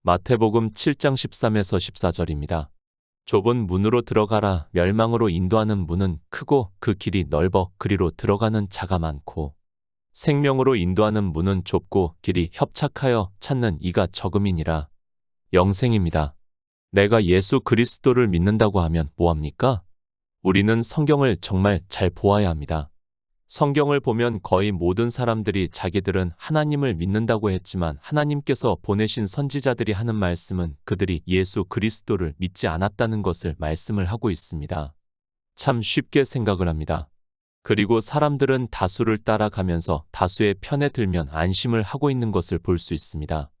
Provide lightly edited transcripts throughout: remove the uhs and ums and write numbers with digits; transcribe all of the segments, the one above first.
마태복음 7장 13에서 14절입니다. 좁은 문으로 들어가라. 멸망으로 인도하는 문은 크고 그 길이 넓어 그리로 들어가는 자가 많고, 생명으로 인도하는 문은 좁고 길이 협착하여 찾는 이가 적음이니라. 영생입니다. 내가 예수 그리스도를 믿는다고 하면 뭐합니까? 우리는 성경을 정말 잘 보아야 합니다. 성경을 보면 거의 모든 사람들이 자기들은 하나님을 믿는다고 했지만 하나님께서 보내신 선지자들이 하는 말씀은 그들이 예수 그리스도를 믿지 않았다는 것을 말씀을 하고 있습니다. 참 쉽게 생각을 합니다. 그리고 사람들은 다수를 따라가면서 다수의 편에 들면 안심을 하고 있는 것을 볼 수 있습니다.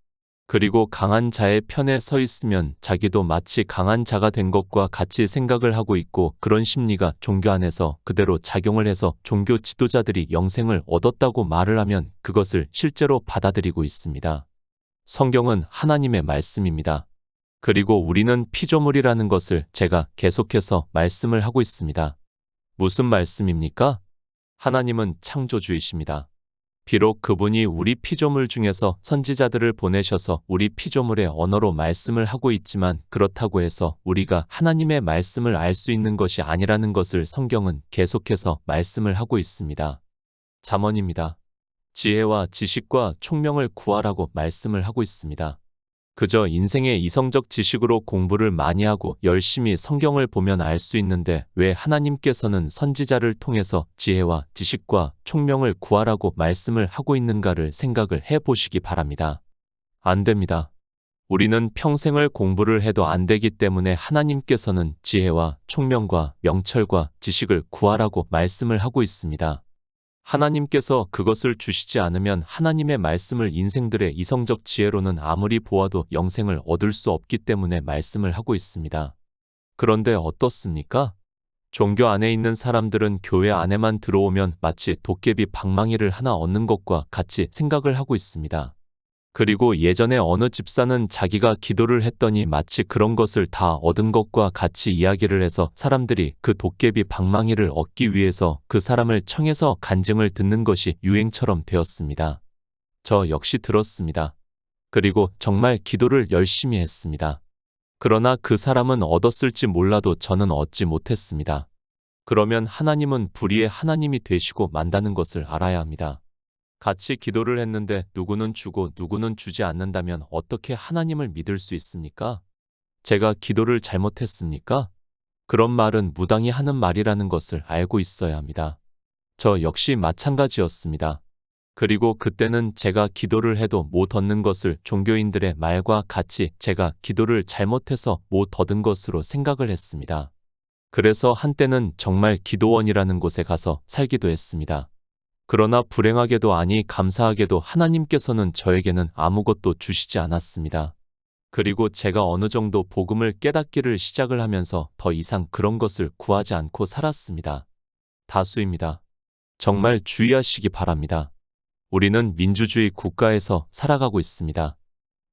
그리고 강한 자의 편에 서 있으면 자기도 마치 강한 자가 된 것과 같이 생각을 하고 있고, 그런 심리가 종교 안에서 그대로 작용을 해서 종교 지도자들이 영생을 얻었다고 말을 하면 그것을 실제로 받아들이고 있습니다. 성경은 하나님의 말씀입니다. 그리고 우리는 피조물이라는 것을 제가 계속해서 말씀을 하고 있습니다. 무슨 말씀입니까? 하나님은 창조주이십니다. 비록 그분이 우리 피조물 중에서 선지자들을 보내셔서 우리 피조물의 언어로 말씀을 하고 있지만, 그렇다고 해서 우리가 하나님의 말씀을 알 수 있는 것이 아니라는 것을 성경은 계속해서 말씀을 하고 있습니다. 잠언입니다. 지혜와 지식과 총명을 구하라고 말씀을 하고 있습니다. 그저 인생의 이성적 지식으로 공부를 많이 하고 열심히 성경을 보면 알 수 있는데, 왜 하나님께서는 선지자를 통해서 지혜와 지식과 총명을 구하라고 말씀을 하고 있는가를 생각을 해 보시기 바랍니다. 안 됩니다. 우리는 평생을 공부를 해도 안 되기 때문에 하나님께서는 지혜와 총명과 명철과 지식을 구하라고 말씀을 하고 있습니다. 하나님께서 그것을 주시지 않으면 하나님의 말씀을 인생들의 이성적 지혜로는 아무리 보아도 영생을 얻을 수 없기 때문에 말씀을 하고 있습니다. 그런데 어떻습니까? 종교 안에 있는 사람들은 교회 안에만 들어오면 마치 도깨비 방망이를 하나 얻는 것과 같이 생각을 하고 있습니다. 그리고 예전에 어느 집사는 자기가 기도를 했더니 마치 그런 것을 다 얻은 것과 같이 이야기를 해서 사람들이 그 도깨비 방망이를 얻기 위해서 그 사람을 청해서 간증을 듣는 것이 유행처럼 되었습니다. 저 역시 들었습니다. 그리고 정말 기도를 열심히 했습니다. 그러나 그 사람은 얻었을지 몰라도 저는 얻지 못했습니다. 그러면 하나님은 불의의 하나님이 되시고 만다는 것을 알아야 합니다. 같이 기도를 했는데 누구는 주고 누구는 주지 않는다면 어떻게 하나님을 믿을 수 있습니까? 제가 기도를 잘못했습니까? 그런 말은 무당이 하는 말이라는 것을 알고 있어야 합니다. 저 역시 마찬가지였습니다. 그리고 그때는 제가 기도를 해도 못 얻는 것을 종교인들의 말과 같이 제가 기도를 잘못해서 못 얻은 것으로 생각을 했습니다. 그래서 한때는 정말 기도원이라는 곳에 가서 살기도 했습니다. 그러나 불행하게도 아니 감사하게도 하나님께서는 저에게는 아무것도 주시지 않았습니다. 그리고 제가 어느 정도 복음을 깨닫기를 시작을 하면서 더 이상 그런 것을 구하지 않고 살았습니다. 다수입니다. 정말 주의하시기 바랍니다. 우리는 민주주의 국가에서 살아가고 있습니다.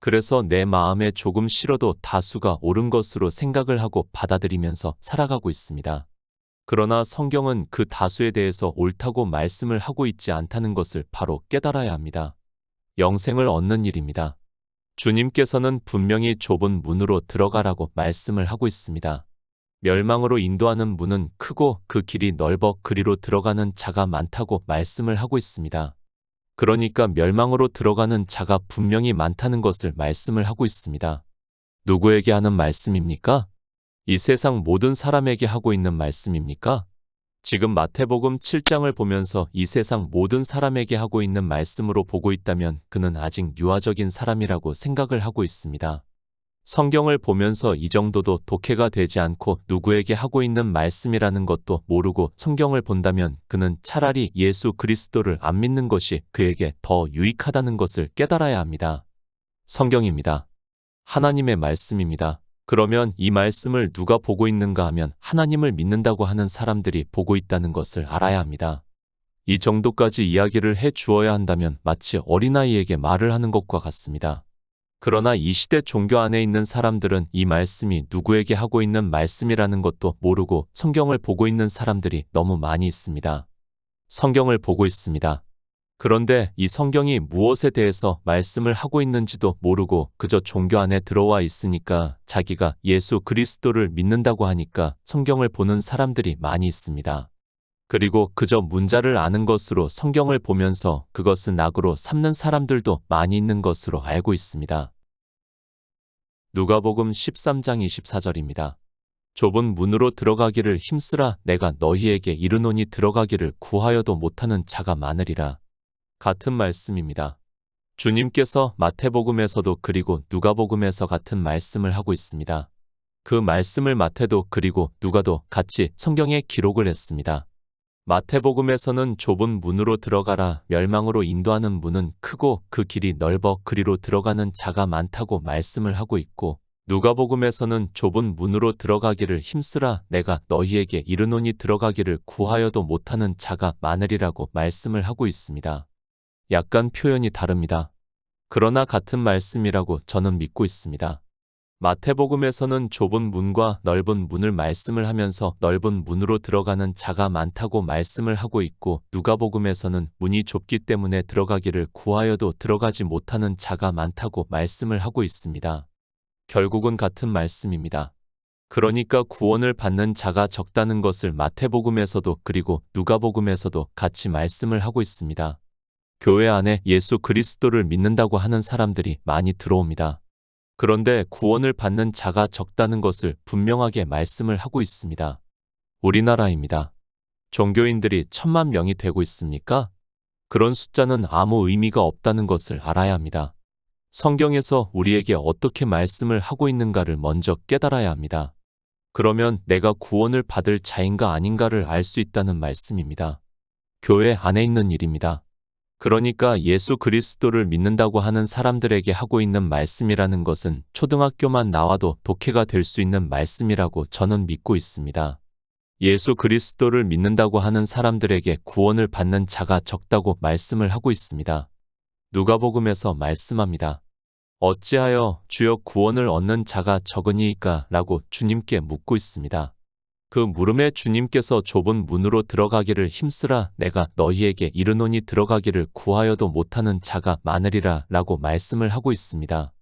그래서 내 마음에 조금 싫어도 다수가 옳은 것으로 생각을 하고 받아들이면서 살아가고 있습니다. 그러나 성경은 그 다수에 대해서 옳다고 말씀을 하고 있지 않다는 것을 바로 깨달아야 합니다. 영생을 얻는 일입니다. 주님께서는 분명히 좁은 문으로 들어가라고 말씀을 하고 있습니다. 멸망으로 인도하는 문은 크고 그 길이 넓어 그리로 들어가는 자가 많다고 말씀을 하고 있습니다. 그러니까 멸망으로 들어가는 자가 분명히 많다는 것을 말씀을 하고 있습니다. 누구에게 하는 말씀입니까? 이 세상 모든 사람에게 하고 있는 말씀입니까? 지금 마태복음 7장을 보면서 이 세상 모든 사람에게 하고 있는 말씀으로 보고 있다면 그는 아직 유아적인 사람이라고 생각을 하고 있습니다. 성경을 보면서 이 정도도 독해가 되지 않고 누구에게 하고 있는 말씀이라는 것도 모르고 성경을 본다면 그는 차라리 예수 그리스도를 안 믿는 것이 그에게 더 유익하다는 것을 깨달아야 합니다. 성경입니다. 하나님의 말씀입니다. 그러면 이 말씀을 누가 보고 있는가 하면 하나님을 믿는다고 하는 사람들이 보고 있다는 것을 알아야 합니다. 이 정도까지 이야기를 해 주어야 한다면 마치 어린아이에게 말을 하는 것과 같습니다. 그러나 이 시대 종교 안에 있는 사람들은 이 말씀이 누구에게 하고 있는 말씀이라는 것도 모르고 성경을 보고 있는 사람들이 너무 많이 있습니다. 성경을 보고 있습니다. 그런데 이 성경이 무엇에 대해서 말씀을 하고 있는지도 모르고 그저 종교 안에 들어와 있으니까 자기가 예수 그리스도를 믿는다고 하니까 성경을 보는 사람들이 많이 있습니다. 그리고 그저 문자를 아는 것으로 성경을 보면서 그것은 악으로 삼는 사람들도 많이 있는 것으로 알고 있습니다. 누가복음 13장 24절입니다. 좁은 문으로 들어가기를 힘쓰라. 내가 너희에게 이르노니 들어가기를 구하여도 못하는 자가 많으리라. 같은 말씀입니다. 주님께서 마태복음에서도 그리고 누가복음에서 같은 말씀을 하고 있습니다. 그 말씀을 마태도 그리고 누가도 같이 성경에 기록을 했습니다. 마태복음에서는 좁은 문으로 들어가라. 멸망으로 인도하는 문은 크고 그 길이 넓어 그리로 들어가는 자가 많다고 말씀을 하고 있고, 누가복음에서는 좁은 문으로 들어가기를 힘쓰라. 내가 너희에게 이르노니 들어가기를 구하여도 못하는 자가 많으리라고 말씀을 하고 있습니다. 약간 표현이 다릅니다. 그러나 같은 말씀이라고 저는 믿고 있습니다. 마태복음에서는 좁은 문과 넓은 문을 말씀을 하면서 넓은 문으로 들어가는 자가 많다고 말씀을 하고 있고, 누가복음에서는 문이 좁기 때문에 들어가기를 구하여도 들어가지 못하는 자가 많다고 말씀을 하고 있습니다. 결국은 같은 말씀입니다. 그러니까 구원을 받는 자가 적다는 것을 마태복음에서도 그리고 누가복음에서도 같이 말씀을 하고 있습니다. 교회 안에 예수 그리스도를 믿는다고 하는 사람들이 많이 들어옵니다. 그런데 구원을 받는 자가 적다는 것을 분명하게 말씀을 하고 있습니다. 우리나라입니다. 종교인들이 1,000만 명이 되고 있습니까? 그런 숫자는 아무 의미가 없다는 것을 알아야 합니다. 성경에서 우리에게 어떻게 말씀을 하고 있는가를 먼저 깨달아야 합니다. 그러면 내가 구원을 받을 자인가 아닌가를 알 수 있다는 말씀입니다. 교회 안에 있는 일입니다. 그러니까 예수 그리스도를 믿는다고 하는 사람들에게 하고 있는 말씀이라는 것은 초등학교만 나와도 독해가 될 수 있는 말씀이라고 저는 믿고 있습니다. 예수 그리스도를 믿는다고 하는 사람들에게 구원을 받는 자가 적다고 말씀을 하고 있습니다. 누가복음에서 말씀합니다. 어찌하여 주여 구원을 얻는 자가 적으니이까? 라고 주님께 묻고 있습니다. 그 물음에 주님께서 좁은 문으로 들어가기를 힘쓰라. 내가 너희에게 이르노니 들어가기를 구하여도 못하는 자가 많으리라 라고 말씀을 하고 있습니다.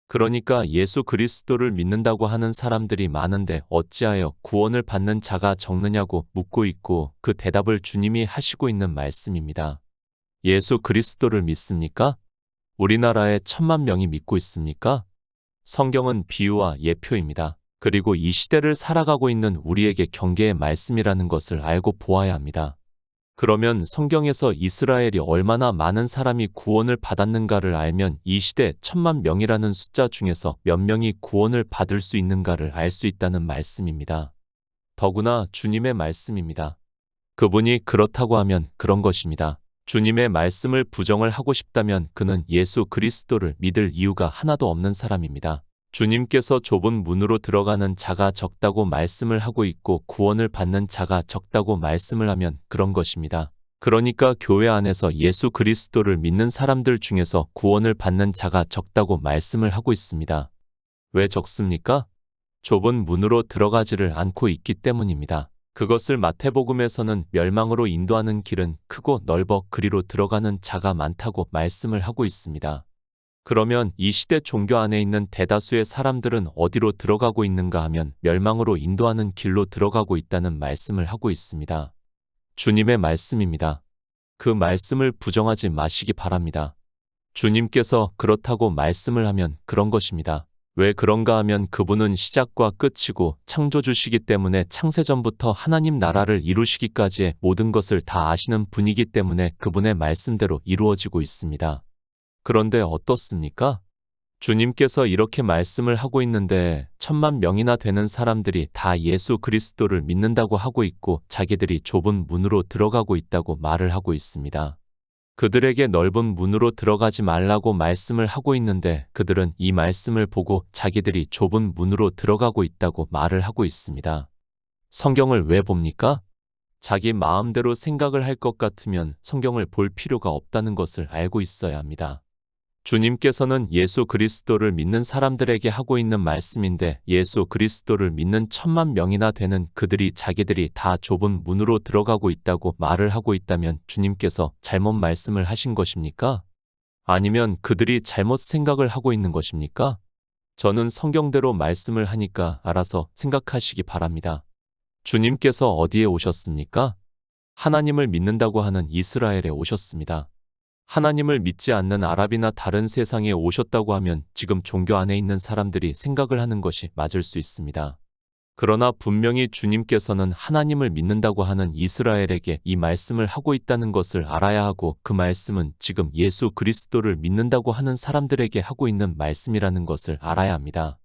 그러니까 예수 그리스도를 믿는다고 하는 사람들이 많은데 어찌하여 구원을 받는 자가 적느냐고 묻고 있고, 그 대답을 주님이 하시고 있는 말씀입니다. 예수 그리스도를 믿습니까? 우리나라에 1,000만 명이 믿고 있습니까? 성경은 비유와 예표입니다. 그리고 이 시대를 살아가고 있는 우리에게 경계의 말씀이라는 것을 알고 보아야 합니다. 그러면 성경에서 이스라엘이 얼마나 많은 사람이 구원을 받았는가를 알면 이 시대 1,000만 명이라는 숫자 중에서 몇 명이 구원을 받을 수 있는가를 알 수 있다는 말씀입니다. 더구나 주님의 말씀입니다. 그분이 그렇다고 하면 그런 것입니다. 주님의 말씀을 부정을 하고 싶다면 그는 예수 그리스도를 믿을 이유가 하나도 없는 사람입니다. 주님께서 좁은 문으로 들어가는 자가 적다고 말씀을 하고 있고 구원을 받는 자가 적다고 말씀을 하면 그런 것입니다. 그러니까 교회 안에서 예수 그리스도를 믿는 사람들 중에서 구원을 받는 자가 적다고 말씀을 하고 있습니다. 왜 적습니까? 좁은 문으로 들어가지를 않고 있기 때문입니다. 그것을 마태복음에서는 멸망으로 인도하는 길은 크고 넓어 그리로 들어가는 자가 많다고 말씀을 하고 있습니다. 그러면 이 시대 종교 안에 있는 대다수의 사람들은 어디로 들어가고 있는가 하면 멸망으로 인도하는 길로 들어가고 있다는 말씀을 하고 있습니다. 주님의 말씀입니다. 그 말씀을 부정하지 마시기 바랍니다. 주님께서 그렇다고 말씀을 하면 그런 것입니다. 왜 그런가 하면 그분은 시작과 끝이고 창조주시기 때문에 창세전부터 하나님 나라를 이루시기까지의 모든 것을 다 아시는 분이기 때문에 그분의 말씀대로 이루어지고 있습니다. 그런데 어떻습니까? 주님께서 이렇게 말씀을 하고 있는데 1,000만 명이나 되는 사람들이 다 예수 그리스도를 믿는다고 하고 있고 자기들이 좁은 문으로 들어가고 있다고 말을 하고 있습니다. 그들에게 넓은 문으로 들어가지 말라고 말씀을 하고 있는데 그들은 이 말씀을 보고 자기들이 좁은 문으로 들어가고 있다고 말을 하고 있습니다. 성경을 왜 봅니까? 자기 마음대로 생각을 할 것 같으면 성경을 볼 필요가 없다는 것을 알고 있어야 합니다. 주님께서는 예수 그리스도를 믿는 사람들에게 하고 있는 말씀인데 예수 그리스도를 믿는 1,000,000명이나 되는 그들이 자기들이 다 좁은 문으로 들어가고 있다고 말을 하고 있다면 주님께서 잘못 말씀을 하신 것입니까? 아니면 그들이 잘못 생각을 하고 있는 것입니까? 저는 성경대로 말씀을 하니까 알아서 생각하시기 바랍니다. 주님께서 어디에 오셨습니까? 하나님을 믿는다고 하는 이스라엘에 오셨습니다. 하나님을 믿지 않는 아랍이나 다른 세상에 오셨다고 하면 지금 종교 안에 있는 사람들이 생각을 하는 것이 맞을 수 있습니다. 그러나 분명히 주님께서는 하나님을 믿는다고 하는 이스라엘에게 이 말씀을 하고 있다는 것을 알아야 하고 그 말씀은 지금 예수 그리스도를 믿는다고 하는 사람들에게 하고 있는 말씀이라는 것을 알아야 합니다.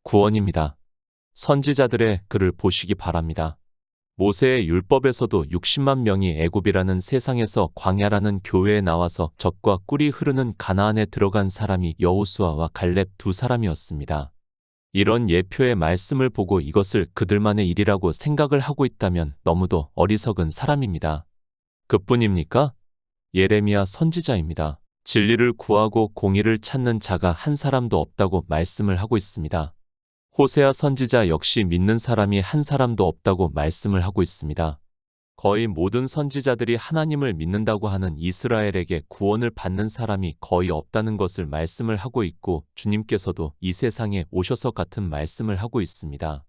구원입니다. 선지자들의 글을 보시기 바랍니다. 모세의 율법에서도 60만 명이 애굽이라는 세상에서 광야라는 교회에 나와서 젖과 꿀이 흐르는 가나안에 들어간 사람이 여호수아와 갈렙 두 사람이었습니다. 이런 예표의 말씀을 보고 이것을 그들만의 일이라고 생각을 하고 있다면 너무도 어리석은 사람입니다. 그뿐입니까? 예레미야 선지자입니다. 진리를 구하고 공의를 찾는 자가 한 사람도 없다고 말씀을 하고 있습니다. 호세아 선지자 역시 믿는 사람이 한 사람도 없다고 말씀을 하고 있습니다. 거의 모든 선지자들이 하나님을 믿는다고 하는 이스라엘에게 구원을 받는 사람이 거의 없다는 것을 말씀을 하고 있고 주님께서도 이 세상에 오셔서 같은 말씀을 하고 있습니다.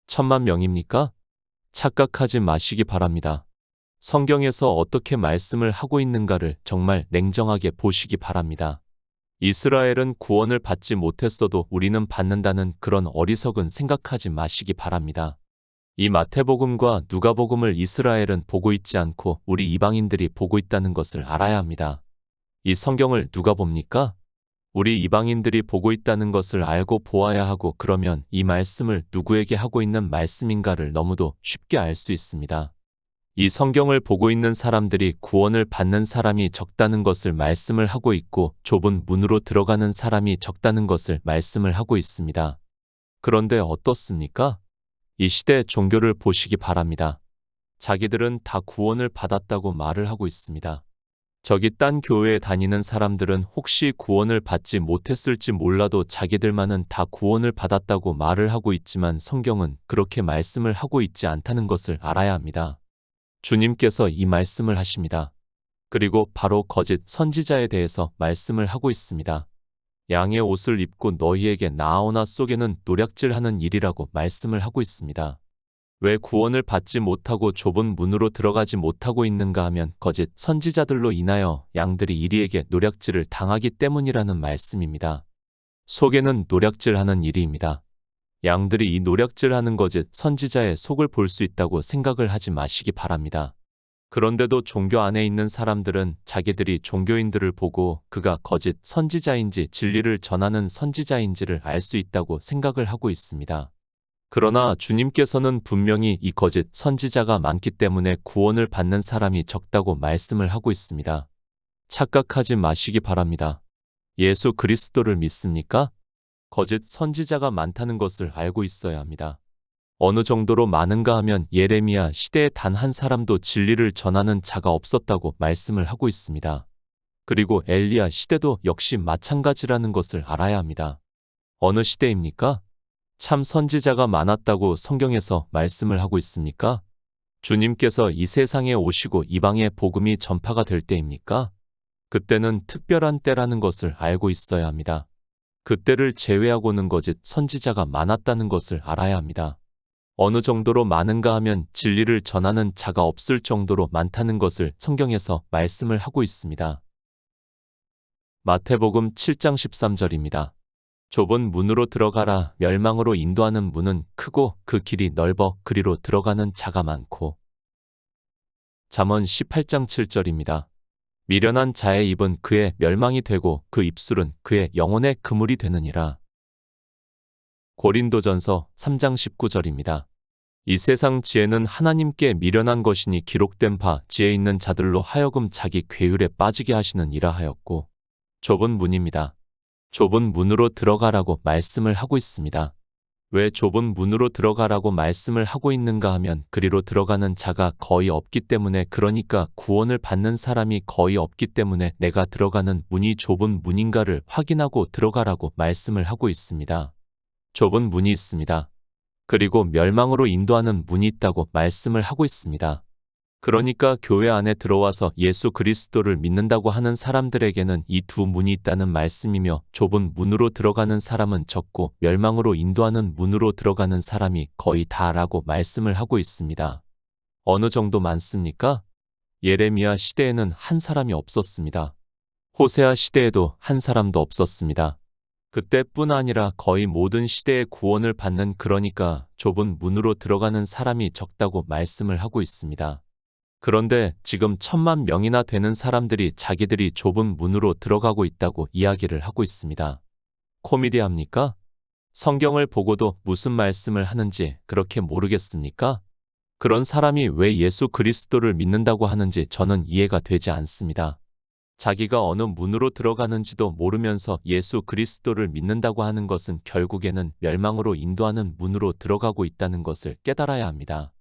1,000,000명입니까? 착각하지 마시기 바랍니다. 성경에서 어떻게 말씀을 하고 있는가를 정말 냉정하게 보시기 바랍니다. 이스라엘은 구원을 받지 못했어도 우리는 받는다는 그런 어리석은 생각하지 마시기 바랍니다. 이 마태복음과 누가복음을 이스라엘은 보고 있지 않고 우리 이방인들이 보고 있다는 것을 알아야 합니다. 이 성경을 누가 봅니까? 우리 이방인들이 보고 있다는 것을 알고 보아야 하고 그러면 이 말씀을 누구에게 하고 있는 말씀인가를 너무도 쉽게 알 수 있습니다. 이 성경을 보고 있는 사람들이 구원을 받는 사람이 적다는 것을 말씀을 하고 있고 좁은 문으로 들어가는 사람이 적다는 것을 말씀을 하고 있습니다. 그런데 어떻습니까? 이 시대 종교를 보시기 바랍니다. 자기들은 다 구원을 받았다고 말을 하고 있습니다. 저기 딴 교회에 다니는 사람들은 혹시 구원을 받지 못했을지 몰라도 자기들만은 다 구원을 받았다고 말을 하고 있지만 성경은 그렇게 말씀을 하고 있지 않다는 것을 알아야 합니다. 주님께서 이 말씀을 하십니다. 그리고 바로 거짓 선지자에 대해서 말씀을 하고 있습니다. 양의 옷을 입고 너희에게 나아오나 속에는 노략질하는 일이라고 말씀을 하고 있습니다. 왜 구원을 받지 못하고 좁은 문으로 들어가지 못하고 있는가 하면 거짓 선지자들로 인하여 양들이 이리에게 노략질을 당하기 때문이라는 말씀입니다. 속에는 노략질하는 일이입니다. 양들이 이 노략질하는 거짓 선지자의 속을 볼 수 있다고 생각을 하지 마시기 바랍니다. 그런데도 종교 안에 있는 사람들은 자기들이 종교인들을 보고 그가 거짓 선지자인지 진리를 전하는 선지자인지를 알 수 있다고 생각을 하고 있습니다. 그러나 주님께서는 분명히 이 거짓 선지자가 많기 때문에 구원을 받는 사람이 적다고 말씀을 하고 있습니다. 착각하지 마시기 바랍니다. 예수 그리스도를 믿습니까? 거짓 선지자가 많다는 것을 알고 있어야 합니다. 어느 정도로 많은가 하면 예레미야 시대에 단 한 사람도 진리를 전하는 자가 없었다고 말씀을 하고 있습니다. 그리고 엘리야 시대도 역시 마찬가지라는 것을 알아야 합니다. 어느 시대입니까? 참 선지자가 많았다고 성경에서 말씀을 하고 있습니까? 주님께서 이 세상에 오시고 이방의 복음이 전파가 될 때입니까? 그때는 특별한 때라는 것을 알고 있어야 합니다. 그때를 제외하고는 거짓 선지자가 많았다는 것을 알아야 합니다. 어느 정도로 많은가 하면 진리를 전하는 자가 없을 정도로 많다는 것을 성경에서 말씀을 하고 있습니다. 마태복음 7장 13절입니다. 좁은 문으로 들어가라. 멸망으로 인도하는 문은 크고 그 길이 넓어 그리로 들어가는 자가 많고. 잠언 18장 7절입니다. 미련한 자의 입은 그의 멸망이 되고 그 입술은 그의 영혼의 그물이 되느니라. 고린도전서 3장 19절입니다. 이 세상 지혜는 하나님께 미련한 것이니 기록된 바 지혜 있는 자들로 하여금 자기 괴율에 빠지게 하시느니라 하였고. 좁은 문입니다. 좁은 문으로 들어가라고 말씀을 하고 있습니다. 왜 좁은 문으로 들어가라고 말씀을 하고 있는가 하면 그리로 들어가는 자가 거의 없기 때문에, 그러니까 구원을 받는 사람이 거의 없기 때문에 내가 들어가는 문이 좁은 문인가를 확인하고 들어가라고 말씀을 하고 있습니다. 좁은 문이 있습니다. 그리고 멸망으로 인도하는 문이 있다고 말씀을 하고 있습니다. 그러니까 교회 안에 들어와서 예수 그리스도를 믿는다고 하는 사람들에게는 이 두 문이 있다는 말씀이며, 좁은 문으로 들어가는 사람은 적고 멸망으로 인도하는 문으로 들어가는 사람이 거의 다라고 말씀을 하고 있습니다. 어느 정도 많습니까? 예레미야 시대에는 한 사람이 없었습니다. 호세아 시대에도 한 사람도 없었습니다. 그때뿐 아니라 거의 모든 시대에 구원을 받는, 그러니까 좁은 문으로 들어가는 사람이 적다고 말씀을 하고 있습니다. 그런데 지금 1,000만 명이나 되는 사람들이 자기들이 좁은 문으로 들어가고 있다고 이야기를 하고 있습니다. 코미디합니까? 성경을 보고도 무슨 말씀을 하는지 그렇게 모르겠습니까? 그런 사람이 왜 예수 그리스도를 믿는다고 하는지 저는 이해가 되지 않습니다. 자기가 어느 문으로 들어가는지도 모르면서 예수 그리스도를 믿는다고 하는 것은 결국에는 멸망으로 인도하는 문으로 들어가고 있다는 것을 깨달아야 합니다.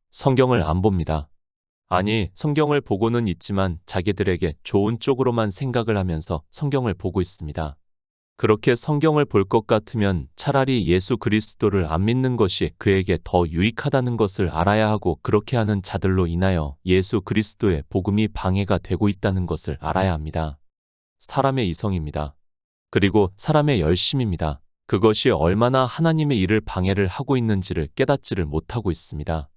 성경을 안 봅니다. 아니, 성경을 보고는 있지만 자기들에게 좋은 쪽으로만 생각을 하면서 성경을 보고 있습니다. 그렇게 성경을 볼 것 같으면 차라리 예수 그리스도를 안 믿는 것이 그에게 더 유익하다는 것을 알아야 하고, 그렇게 하는 자들로 인하여 예수 그리스도의 복음이 방해가 되고 있다는 것을 알아야 합니다. 사람의 이성입니다. 그리고 사람의 열심입니다. 그것이 얼마나 하나님의 일을 방해를 하고 있는지를 깨닫지를 못하고 있습니다.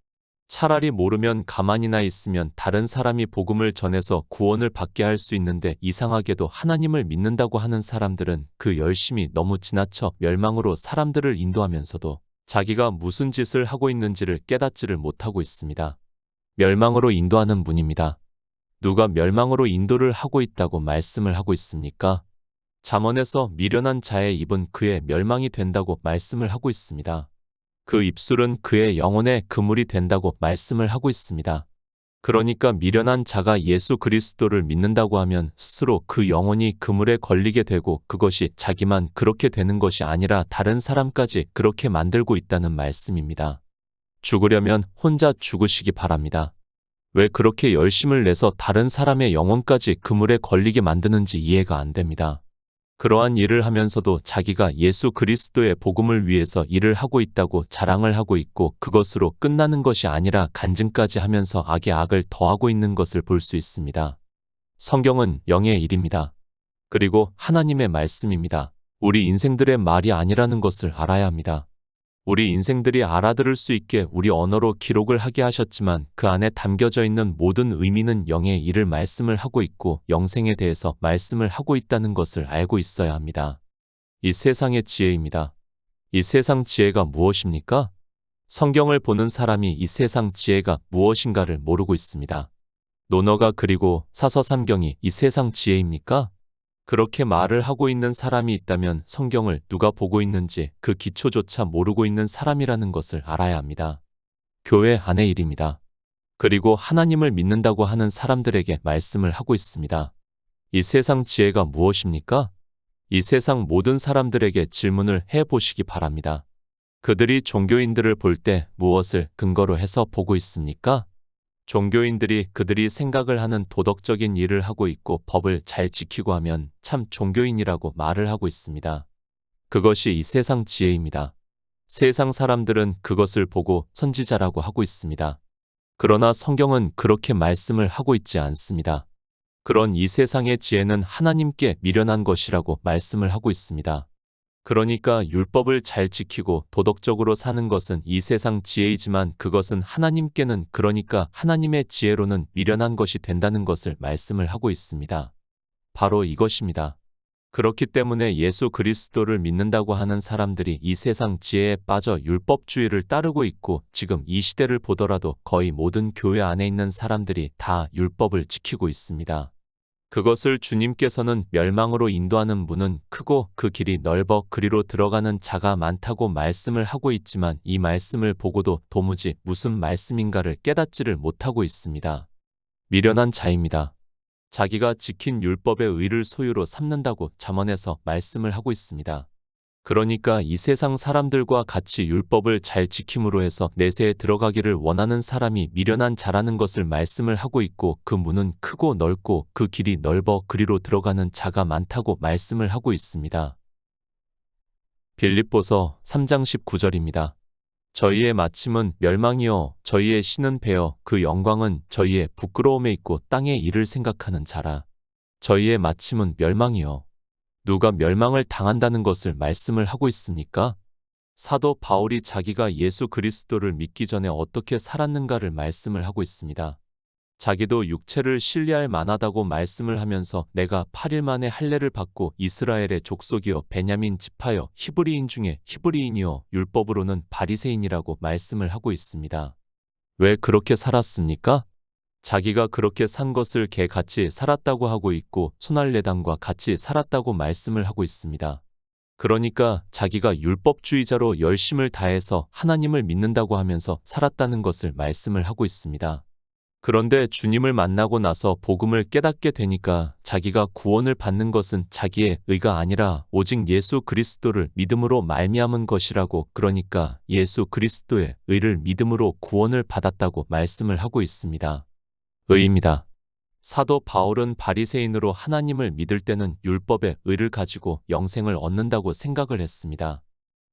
차라리 모르면 가만히나 있으면 다른 사람이 복음을 전해서 구원을 받게 할 수 있는데, 이상하게도 하나님을 믿는다고 하는 사람들은 그 열심이 너무 지나쳐 멸망으로 사람들을 인도하면서도 자기가 무슨 짓을 하고 있는지를 깨닫지를 못하고 있습니다. 멸망으로 인도하는 문입니다. 누가 멸망으로 인도를 하고 있다고 말씀을 하고 있습니까? 잠언에서 미련한 자의 입은 그의 멸망이 된다고 말씀을 하고 있습니다. 그 입술은 그의 영혼의 그물이 된다고 말씀을 하고 있습니다. 그러니까 미련한 자가 예수 그리스도를 믿는다고 하면 스스로 그 영혼이 그물에 걸리게 되고, 그것이 자기만 그렇게 되는 것이 아니라 다른 사람까지 그렇게 만들고 있다는 말씀입니다. 죽으려면 혼자 죽으시기 바랍니다. 왜 그렇게 열심을 내서 다른 사람의 영혼까지 그물에 걸리게 만드는지 이해가 안 됩니다. 그러한 일을 하면서도 자기가 예수 그리스도의 복음을 위해서 일을 하고 있다고 자랑을 하고 있고, 그것으로 끝나는 것이 아니라 간증까지 하면서 악에 악을 더하고 있는 것을 볼 수 있습니다. 성경은 영의 일입니다. 그리고 하나님의 말씀입니다. 우리 인생들의 말이 아니라는 것을 알아야 합니다. 우리 인생들이 알아들을 수 있게 우리 언어로 기록을 하게 하셨지만, 그 안에 담겨져 있는 모든 의미는 영의 일을 말씀을 하고 있고 영생에 대해서 말씀을 하고 있다는 것을 알고 있어야 합니다. 이 세상의 지혜입니다. 이 세상 지혜가 무엇입니까? 성경을 보는 사람이 이 세상 지혜가 무엇인가를 모르고 있습니다. 논어가 그리고 사서삼경이 이 세상 지혜입니까? 그렇게 말을 하고 있는 사람이 있다면 성경을 누가 보고 있는지 그 기초조차 모르고 있는 사람이라는 것을 알아야 합니다. 교회 안의 일입니다. 그리고 하나님을 믿는다고 하는 사람들에게 말씀을 하고 있습니다. 이 세상 지혜가 무엇입니까? 이 세상 모든 사람들에게 질문을 해보시기 바랍니다. 그들이 종교인들을 볼 때 무엇을 근거로 해서 보고 있습니까? 종교인들이 그들이 생각을 하는 도덕적인 일을 하고 있고 법을 잘 지키고 하면 참 종교인이라고 말을 하고 있습니다. 그것이 이 세상 지혜입니다. 세상 사람들은 그것을 보고 선지자라고 하고 있습니다. 그러나 성경은 그렇게 말씀을 하고 있지 않습니다. 그런 이 세상의 지혜는 하나님께 미련한 것이라고 말씀을 하고 있습니다. 그러니까 율법을 잘 지키고 도덕적으로 사는 것은 이 세상 지혜이지만, 그것은 하나님께는, 그러니까 하나님의 지혜로는 미련한 것이 된다는 것을 말씀을 하고 있습니다. 바로 이것입니다. 그렇기 때문에 예수 그리스도를 믿는다고 하는 사람들이 이 세상 지혜에 빠져 율법주의를 따르고 있고, 지금 이 시대를 보더라도 거의 모든 교회 안에 있는 사람들이 다 율법을 지키고 있습니다. 그것을 주님께서는 멸망으로 인도하는 문은 크고 그 길이 넓어 그리로 들어가는 자가 많다고 말씀을 하고 있지만, 이 말씀을 보고도 도무지 무슨 말씀인가를 깨닫지를 못하고 있습니다. 미련한 자입니다. 자기가 지킨 율법의 의를 소유로 삼는다고 잠언에서 말씀을 하고 있습니다. 그러니까 이 세상 사람들과 같이 율법을 잘 지킴으로 해서 내세에 들어가기를 원하는 사람이 미련한 자라는 것을 말씀을 하고 있고, 그 문은 크고 넓고 그 길이 넓어 그리로 들어가는 자가 많다고 말씀을 하고 있습니다. 빌립보서 3장 19절입니다. 저희의 마침은 멸망이요 저희의 신은 배어 그 영광은 저희의 부끄러움에 있고 땅의 일을 생각하는 자라. 저희의 마침은 멸망이요. 누가 멸망을 당한다는 것을 말씀을 하고 있습니까? 사도 바울이 자기가 예수 그리스도를 믿기 전에 어떻게 살았는가를 말씀을 하고 있습니다. 자기도 육체를 신뢰할 만하다고 말씀을 하면서 내가 8일 만에 할례를 받고 이스라엘의 족속이요 베냐민 지파여 히브리인 중에 히브리인이요 율법으로는 바리새인이라고 말씀을 하고 있습니다. 왜 그렇게 살았습니까? 자기가 그렇게 산 것을 개같이 살았다고 하고 있고 손할례당과 같이 살았다고 말씀을 하고 있습니다. 그러니까 자기가 율법주의자로 열심을 다해서 하나님을 믿는다고 하면서 살았다는 것을 말씀을 하고 있습니다. 그런데 주님을 만나고 나서 복음을 깨닫게 되니까 자기가 구원을 받는 것은 자기의 의가 아니라 오직 예수 그리스도를 믿음으로 말미암은 것이라고, 그러니까 예수 그리스도의 의를 믿음으로 구원을 받았다고 말씀을 하고 있습니다. 의입니다. 사도 바울은 바리새인으로 하나님을 믿을 때는 율법의 의를 가지고 영생을 얻는다고 생각을 했습니다.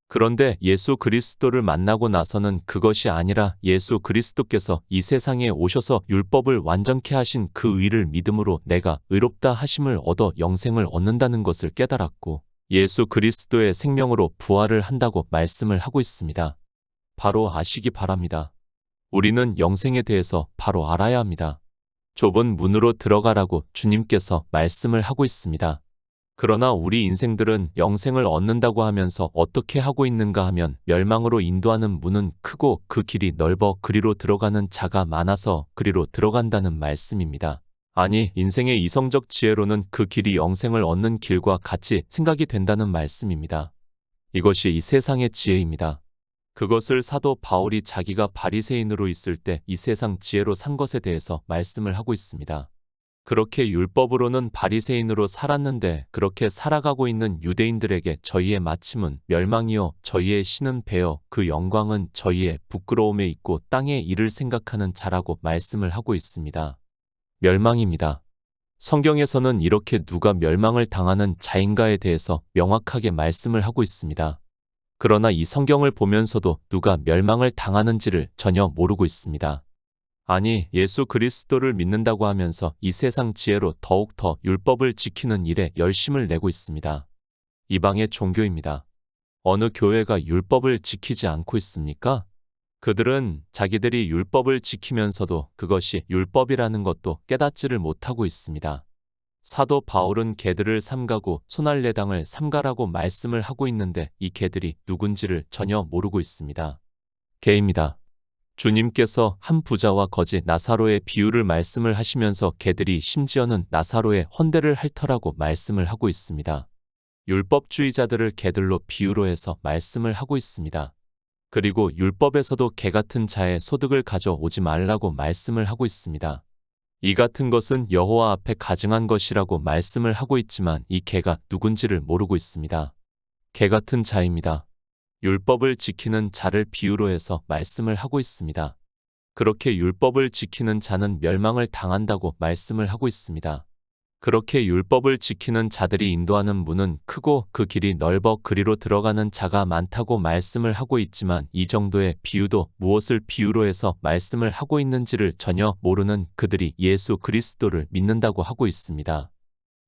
그런데 예수 그리스도를 만나고 나서는 그것이 아니라 예수 그리스도께서 이 세상에 오셔서 율법을 완전케 하신 그 의를 믿음으로 내가 의롭다 하심을 얻어 영생을 얻는다는 것을 깨달았고, 예수 그리스도의 생명으로 부활을 한다고 말씀을 하고 있습니다. 바로 아시기 바랍니다. 우리는 영생에 대해서 바로 알아야 합니다. 좁은 문으로 들어가라고 주님께서 말씀을 하고 있습니다. 그러나 우리 인생들은 영생을 얻는다고 하면서 어떻게 하고 있는가 하면 멸망으로 인도하는 문은 크고 그 길이 넓어 그리로 들어가는 자가 많아서 그리로 들어간다는 말씀입니다. 아니, 인생의 이성적 지혜로는 그 길이 영생을 얻는 길과 같이 생각이 된다는 말씀입니다. 이것이 이 세상의 지혜입니다. 그것을 사도 바울이 자기가 바리새인으로 있을 때 이 세상 지혜로 산 것에 대해서 말씀을 하고 있습니다. 그렇게 율법으로는 바리새인으로 살았는데 그렇게 살아가고 있는 유대인들에게 저희의 마침은 멸망이요 저희의 신은 배어 그 영광은 저희의 부끄러움에 있고 땅의 일을 생각하는 자라고 말씀을 하고 있습니다. 멸망입니다. 성경에서는 이렇게 누가 멸망을 당하는 자인가에 대해서 명확하게 말씀을 하고 있습니다. 그러나 이 성경을 보면서도 누가 멸망을 당하는지를 전혀 모르고 있습니다. 아니, 예수 그리스도를 믿는다고 하면서 이 세상 지혜로 더욱더 율법을 지키는 일에 열심을 내고 있습니다. 이방의 종교입니다. 어느 교회가 율법을 지키지 않고 있습니까? 그들은 자기들이 율법을 지키면서도 그것이 율법이라는 것도 깨닫지를 못하고 있습니다. 사도 바울은 개들을 삼가고 손할례당을 삼가라고 말씀을 하고 있는데 이 개들이 누군지를 전혀 모르고 있습니다. 개입니다. 주님께서 한 부자와 거지 나사로의 비유를 말씀을 하시면서 개들이 심지어는 나사로의 헌대를 할 터라고 말씀을 하고 있습니다. 율법주의자들을 개들로 비유로 해서 말씀을 하고 있습니다. 그리고 율법에서도 개 같은 자의 소득을 가져오지 말라고 말씀을 하고 있습니다. 이 같은 것은 여호와 앞에 가증한 것이라고 말씀을 하고 있지만 이 개가 누군지를 모르고 있습니다. 개 같은 자입니다. 율법을 지키는 자를 비유로 해서 말씀을 하고 있습니다. 그렇게 율법을 지키는 자는 멸망을 당한다고 말씀을 하고 있습니다. 그렇게 율법을 지키는 자들이 인도하는 문은 크고 그 길이 넓어 그리로 들어가는 자가 많다고 말씀을 하고 있지만 이 정도의 비유도 무엇을 비유로 해서 말씀을 하고 있는지를 전혀 모르는 그들이 예수 그리스도를 믿는다고 하고 있습니다.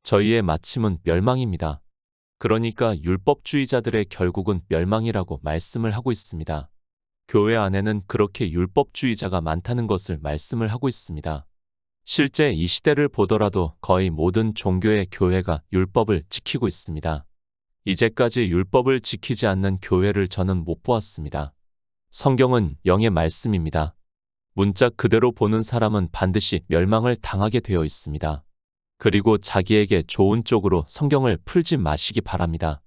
저희의 마침은 멸망입니다. 그러니까 율법주의자들의 결국은 멸망이라고 말씀을 하고 있습니다. 교회 안에는 그렇게 율법주의자가 많다는 것을 말씀을 하고 있습니다. 실제 이 시대를 보더라도 거의 모든 종교의 교회가 율법을 지키고 있습니다. 이제까지 율법을 지키지 않는 교회를 저는 못 보았습니다. 성경은 영의 말씀입니다. 문자 그대로 보는 사람은 반드시 멸망을 당하게 되어 있습니다. 그리고 자기에게 좋은 쪽으로 성경을 풀지 마시기 바랍니다.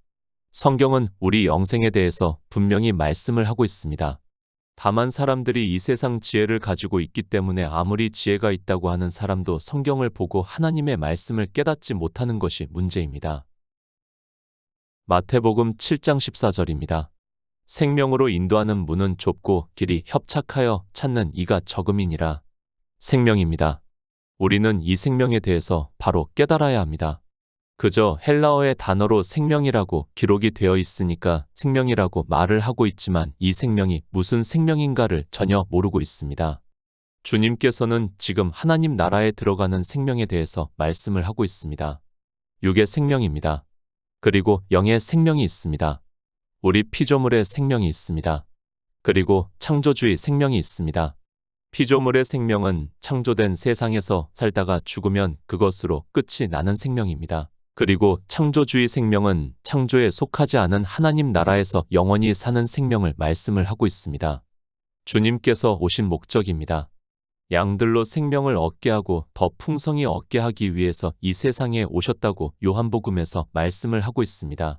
성경은 우리 영생에 대해서 분명히 말씀을 하고 있습니다. 다만 사람들이 이 세상 지혜를 가지고 있기 때문에 아무리 지혜가 있다고 하는 사람도 성경을 보고 하나님의 말씀을 깨닫지 못하는 것이 문제입니다. 마태복음 7장 14절입니다. 생명으로 인도하는 문은 좁고 길이 협착하여 찾는 이가 적음이니라. 생명입니다. 우리는 이 생명에 대해서 바로 깨달아야 합니다. 그저 헬라어의 단어로 생명이라고 기록이 되어 있으니까 생명이라고 말을 하고 있지만 이 생명이 무슨 생명인가를 전혀 모르고 있습니다. 주님께서는 지금 하나님 나라에 들어가는 생명에 대해서 말씀을 하고 있습니다. 육의 생명입니다. 그리고 영의 생명이 있습니다. 우리 피조물의 생명이 있습니다. 그리고 창조주의 생명이 있습니다. 피조물의 생명은 창조된 세상에서 살다가 죽으면 그것으로 끝이 나는 생명입니다. 그리고 창조주의 생명은 창조에 속하지 않은 하나님 나라에서 영원히 사는 생명을 말씀을 하고 있습니다. 주님께서 오신 목적입니다. 양들로 생명을 얻게 하고 더 풍성히 얻게 하기 위해서 이 세상에 오셨다고 요한복음에서 말씀을 하고 있습니다.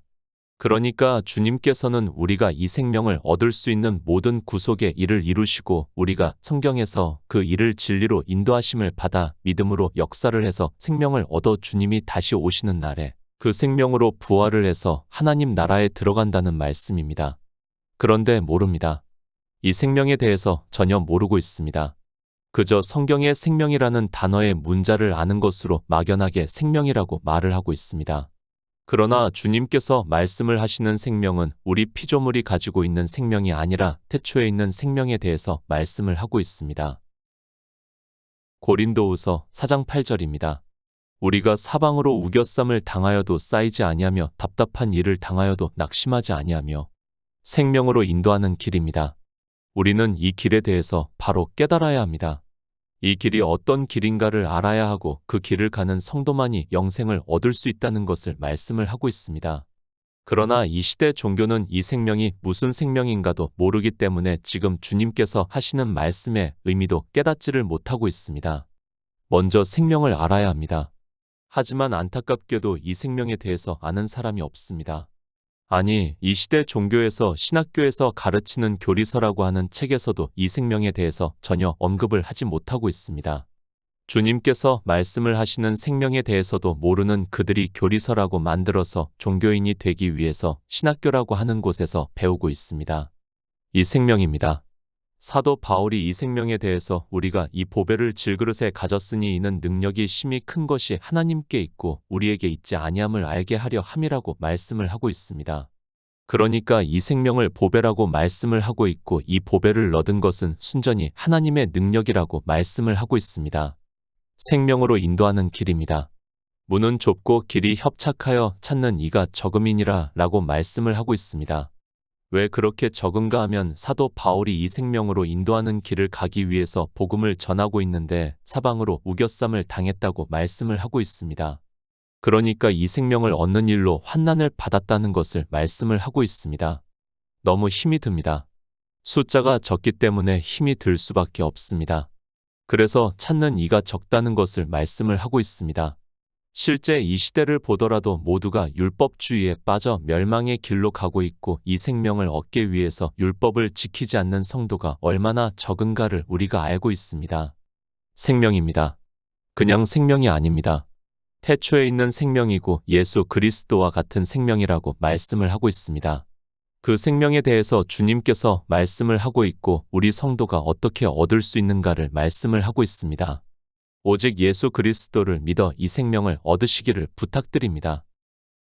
그러니까 주님께서는 우리가 이 생명을 얻을 수 있는 모든 구속의 일을 이루시고 우리가 성경에서 그 일을 진리로 인도하심을 받아 믿음으로 역사를 해서 생명을 얻어 주님이 다시 오시는 날에 그 생명으로 부활을 해서 하나님 나라에 들어간다는 말씀입니다. 그런데 모릅니다. 이 생명에 대해서 전혀 모르고 있습니다. 그저 성경의 생명이라는 단어의 문자를 아는 것으로 막연하게 생명이라고 말을 하고 있습니다. 그러나 주님께서 말씀을 하시는 생명은 우리 피조물이 가지고 있는 생명이 아니라 태초에 있는 생명에 대해서 말씀을 하고 있습니다. 고린도후서 4장 8절입니다. 우리가 사방으로 우겨쌈을 당하여도 쌓이지 아니하며 답답한 일을 당하여도 낙심하지 아니하며 생명으로 인도하는 길입니다. 우리는 이 길에 대해서 바로 깨달아야 합니다. 이 길이 어떤 길인가를 알아야 하고 그 길을 가는 성도만이 영생을 얻을 수 있다는 것을 말씀을 하고 있습니다. 그러나 이 시대 종교는 이 생명이 무슨 생명인가도 모르기 때문에 지금 주님께서 하시는 말씀의 의미도 깨닫지를 못하고 있습니다. 먼저 생명을 알아야 합니다. 하지만 안타깝게도 이 생명에 대해서 아는 사람이 없습니다. 아니, 이 시대 종교에서 신학교에서 가르치는 교리서라고 하는 책에서도 이 생명에 대해서 전혀 언급을 하지 못하고 있습니다. 주님께서 말씀을 하시는 생명에 대해서도 모르는 그들이 교리서라고 만들어서 종교인이 되기 위해서 신학교라고 하는 곳에서 배우고 있습니다. 이 생명입니다. 사도 바울이 이 생명에 대해서 우리가 이 보배를 질그릇에 가졌으니 이는 능력이 심히 큰 것이 하나님께 있고 우리에게 있지 아니함을 알게 하려 함이라고 말씀을 하고 있습니다. 그러니까 이 생명을 보배라고 말씀을 하고 있고 이 보배를 얻은 것은 순전히 하나님의 능력이라고 말씀을 하고 있습니다. 생명으로 인도하는 길입니다. 문은 좁고 길이 협착하여 찾는 이가 적음이니라 라고 말씀을 하고 있습니다. 왜 그렇게 적은가 하면 사도 바울이 이 생명으로 인도하는 길을 가기 위해서 복음을 전하고 있는데 사방으로 우겨쌈을 당했다고 말씀을 하고 있습니다. 그러니까 이 생명을 얻는 일로 환난을 받았다는 것을 말씀을 하고 있습니다. 너무 힘이 듭니다. 숫자가 적기 때문에 힘이 들 수밖에 없습니다. 그래서 찾는 이가 적다는 것을 말씀을 하고 있습니다. 실제 이 시대를 보더라도 모두가 율법주의에 빠져 멸망의 길로 가고 있고 이 생명을 얻기 위해서 율법을 지키지 않는 성도가 얼마나 적은가를 우리가 알고 있습니다. 생명입니다. 그냥 생명이 아닙니다. 태초에 있는 생명이고 예수 그리스도와 같은 생명이라고 말씀을 하고 있습니다. 그 생명에 대해서 주님께서 말씀을 하고 있고 우리 성도가 어떻게 얻을 수 있는가를 말씀을 하고 있습니다. 오직 예수 그리스도를 믿어 이 생명을 얻으시기를 부탁드립니다.